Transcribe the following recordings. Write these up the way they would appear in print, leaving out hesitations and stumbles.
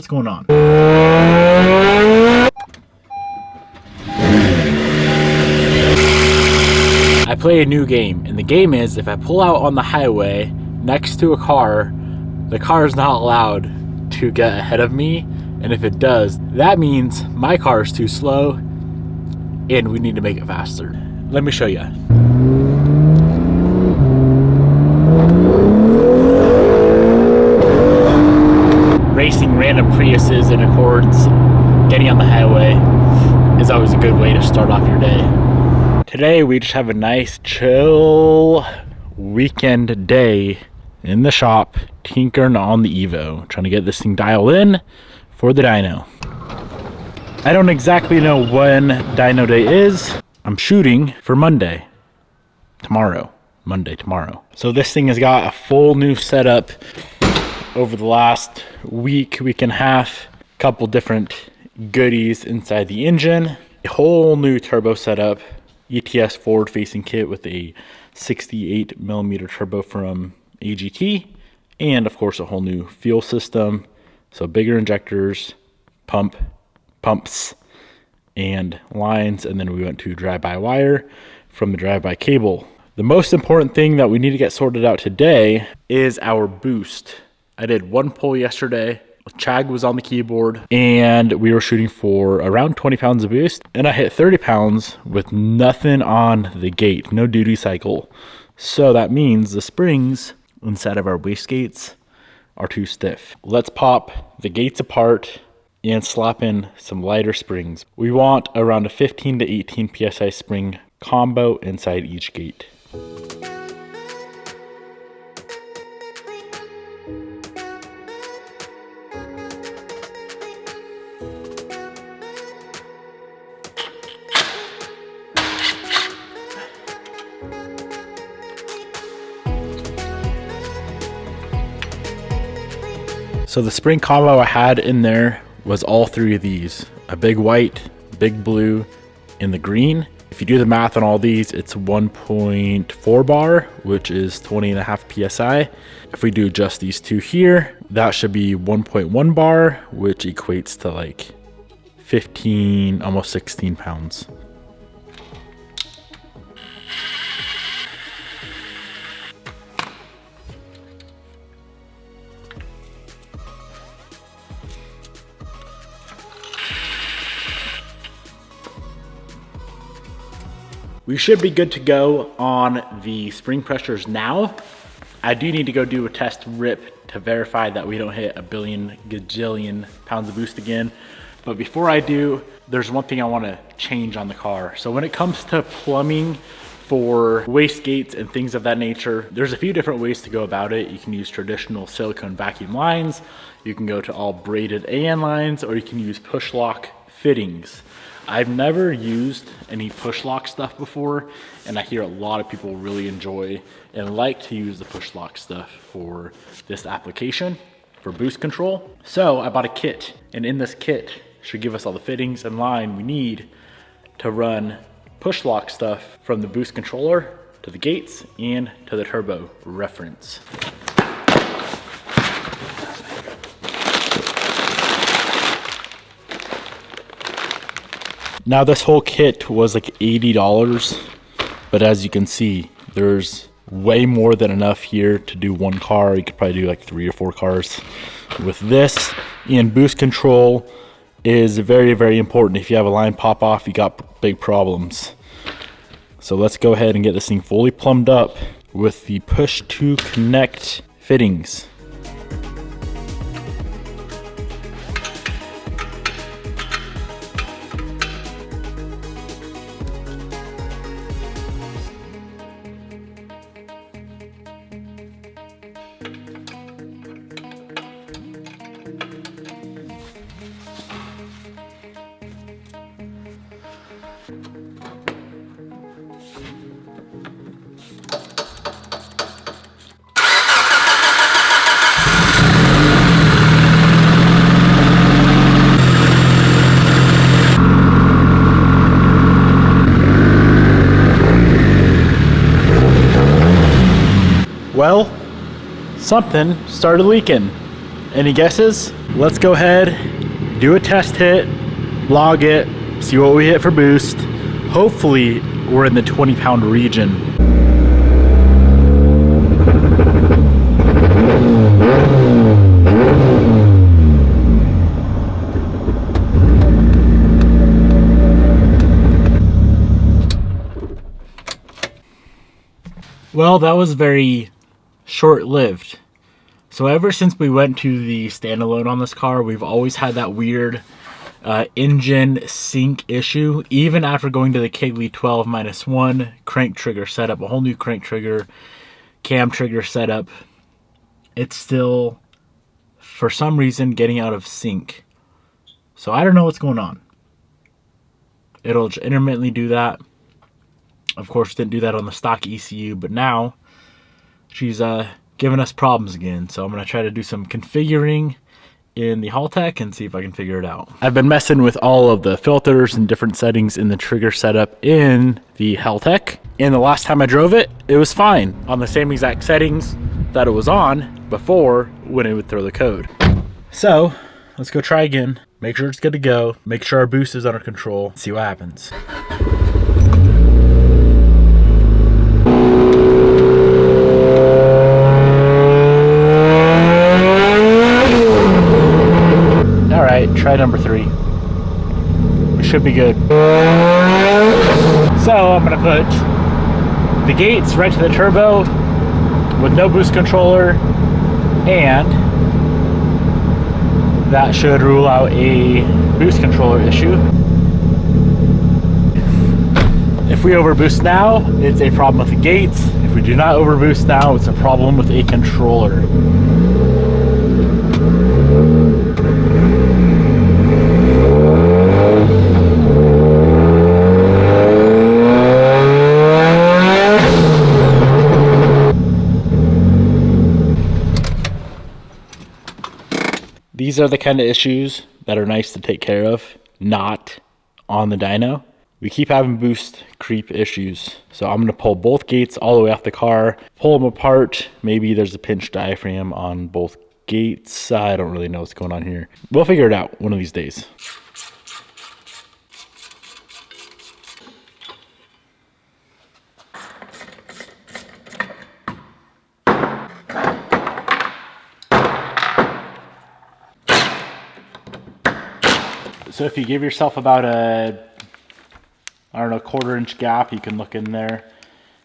what's going on. I play a new game, and the game is if I pull out on the highway next to a car, the car is not allowed to get ahead of me, and if it does, that means my car is too slow and we need to make it faster. Let me show you. Racing random Priuses and Accords, getting on the highway is always a good way to start off your day. Today we just have a nice chill weekend day in the shop, tinkering on the Evo, trying to get this thing dialed in for the dyno. I don't exactly know when dyno day is. I'm shooting for Monday, tomorrow. So this thing has got a full new setup over the last week and a half. Couple different goodies inside the engine, a whole new turbo setup, ETS forward facing kit with a 68 millimeter turbo from AGT, and of course a whole new fuel system. So bigger injectors, pumps, and lines, and then we went to drive-by-wire from the drive-by cable. The most important thing that we need to get sorted out today is our boost. I did one pull yesterday. Chag was on the keyboard, and we were shooting for around 20 pounds of boost, and I hit 30 pounds with nothing on the gate, no duty cycle. So that means the springs inside of our wastegates are too stiff. Let's pop the gates apart and slap in some lighter springs. We want around a 15 to 18 PSI spring combo inside each gate. So the spring combo I had in there was all three of these, a big white, big blue, and the green. If you do the math on all these, it's 1.4 bar, which is 20.5 PSI. If we do just these two here, that should be 1.1 bar, which equates to like 15, almost 16 pounds. We should be good to go on the spring pressures now. I do need to go do a test rip to verify that we don't hit a billion gajillion pounds of boost again. But before I do, there's one thing I want to change on the car. So when it comes to plumbing for wastegates and things of that nature, there's a few different ways to go about it. You can use traditional silicone vacuum lines, you can go to all braided AN lines, or you can use push lock fittings. I've never used any push lock stuff before, and I hear a lot of people really enjoy and like to use the push lock stuff for this application for boost control. So I bought a kit, and in this kit should give us all the fittings and line we need to run push lock stuff from the boost controller to the gates and to the turbo reference. Now this whole kit was like $80, but as you can see, there's way more than enough here to do one car. You could probably do like 3 or 4 cars with this. And boost control is very, very important. If you have a line pop off, you got big problems. So let's go ahead and get this thing fully plumbed up with the push to connect fittings. Well, something started leaking, Any guesses? Let's go ahead, do a test hit, log it, see what we hit for boost. Hopefully we're in the 20-pound region. Well, that was very short-lived. So ever since we went to the standalone on this car, we've always had that weird engine sync issue. Even after going to the Kegley 12-1 crank trigger setup, a whole new crank trigger, cam trigger setup, it's still, for some reason, getting out of sync. So I don't know what's going on. It'll intermittently do that. Of course, didn't do that on the stock ECU, but now she's giving us problems again. So I'm going to try to do some configuring in the Haltech and see if I can figure it out. I've been messing with all of the filters and different settings in the trigger setup in the Haltech. And the last time I drove it, it was fine on the same exact settings that it was on before when it would throw the code. So let's go try again. Make sure it's good to go. Make sure our boost is under control. See what happens. Try number 3. We should be good. So I'm gonna put the gates right to the turbo with no boost controller, and that should rule out a boost controller issue. If we overboost now, it's a problem with the gates. If we do not overboost now, it's a problem with a controller. These are the kind of issues that are nice to take care of, not on the dyno. We keep having boost creep issues. So I'm gonna pull both gates all the way off the car, pull them apart. Maybe there's a pinched diaphragm on both gates. I don't really know what's going on here. We'll figure it out one of these days. So if you give yourself about a, I don't know, 1/4 inch gap, you can look in there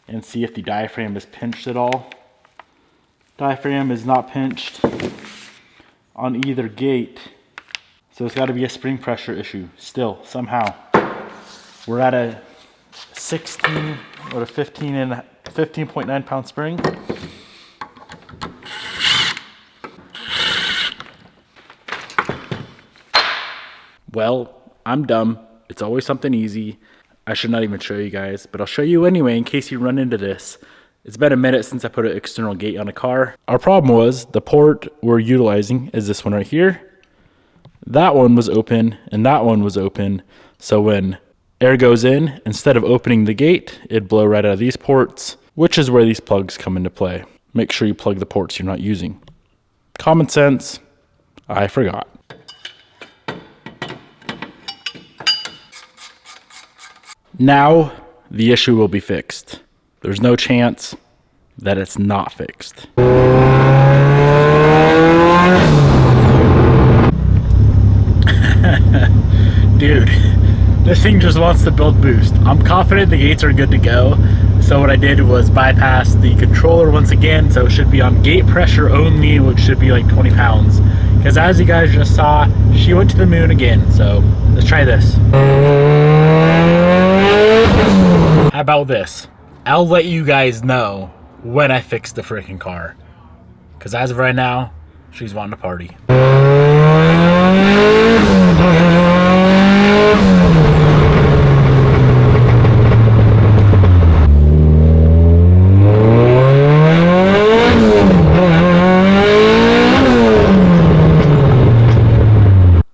and see if the diaphragm is pinched at all. Diaphragm is not pinched on either gate. So it's gotta be a spring pressure issue still, somehow. We're at a 16 or a 15.9 pound spring. Well, I'm dumb. It's always something easy. I should not even show you guys, but I'll show you anyway in case you run into this. It's been a minute since I put an external gate on a car. Our problem was the port we're utilizing is this one right here. That one was open and that one was open. So when air goes in, instead of opening the gate, it'd blow right out of these ports, which is where these plugs come into play. Make sure you plug the ports you're not using. Common sense, I forgot. Now the issue will be fixed. There's no chance that it's not fixed. Dude, this thing just wants to build boost. I'm confident the gates are good to go. So what I did was bypass the controller once again. So it should be on gate pressure only, which should be like 20 pounds. Because as you guys just saw, she went to the moon again. So let's try this. How about this? I'll let you guys know when I fix the freaking car. Because as of right now, she's wanting to party.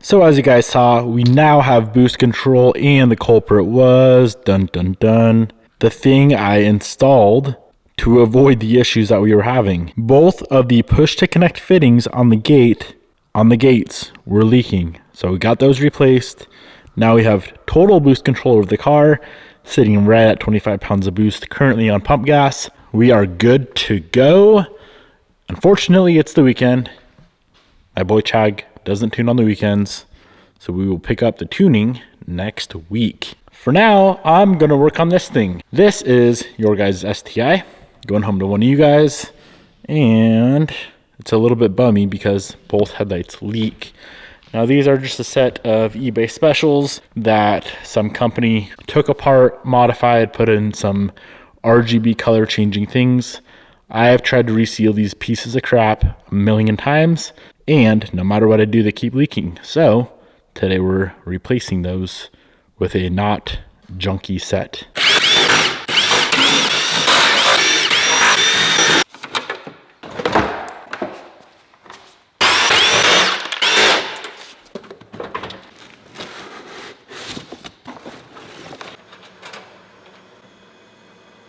So as you guys saw, we now have boost control, and the culprit was the thing I installed to avoid the issues that we were having. Both of the push to connect fittings on the gate on the gates were leaking. So we got those replaced. Now we have total boost control of the car, sitting right at 25 pounds of boost currently on pump gas. We are good to go. Unfortunately, it's the weekend. My boy Chag doesn't tune on the weekends, so we will pick up the tuning next week. For now, I'm gonna work on this thing. This is your guys' STI, going home to one of you guys, and it's a little bit bummy because both headlights leak. Now these are just a set of eBay specials that some company took apart, modified, put in some RGB color changing things. I have tried to reseal these pieces of crap a million times, and no matter what I do, they keep leaking. So today we're replacing those with a not junky set.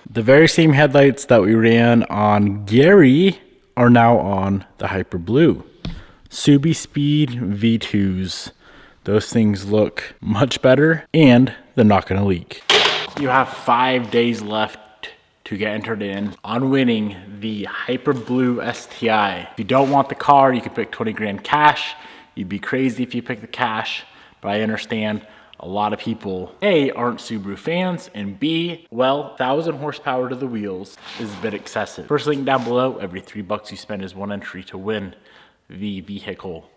The very same headlights that we ran on Gary are now on the Hyper Blue. Subi Speed V2s. Those things look much better and they're not gonna leak. You have 5 days left to get entered in on winning the Hyper Blue STI. If you don't want the car, you can pick 20 grand cash. You'd be crazy if you pick the cash, but I understand a lot of people, A, aren't Subaru fans, and B, well, 1,000 horsepower to the wheels is a bit excessive. First link down below, every $3 you spend is one entry to win the vehicle.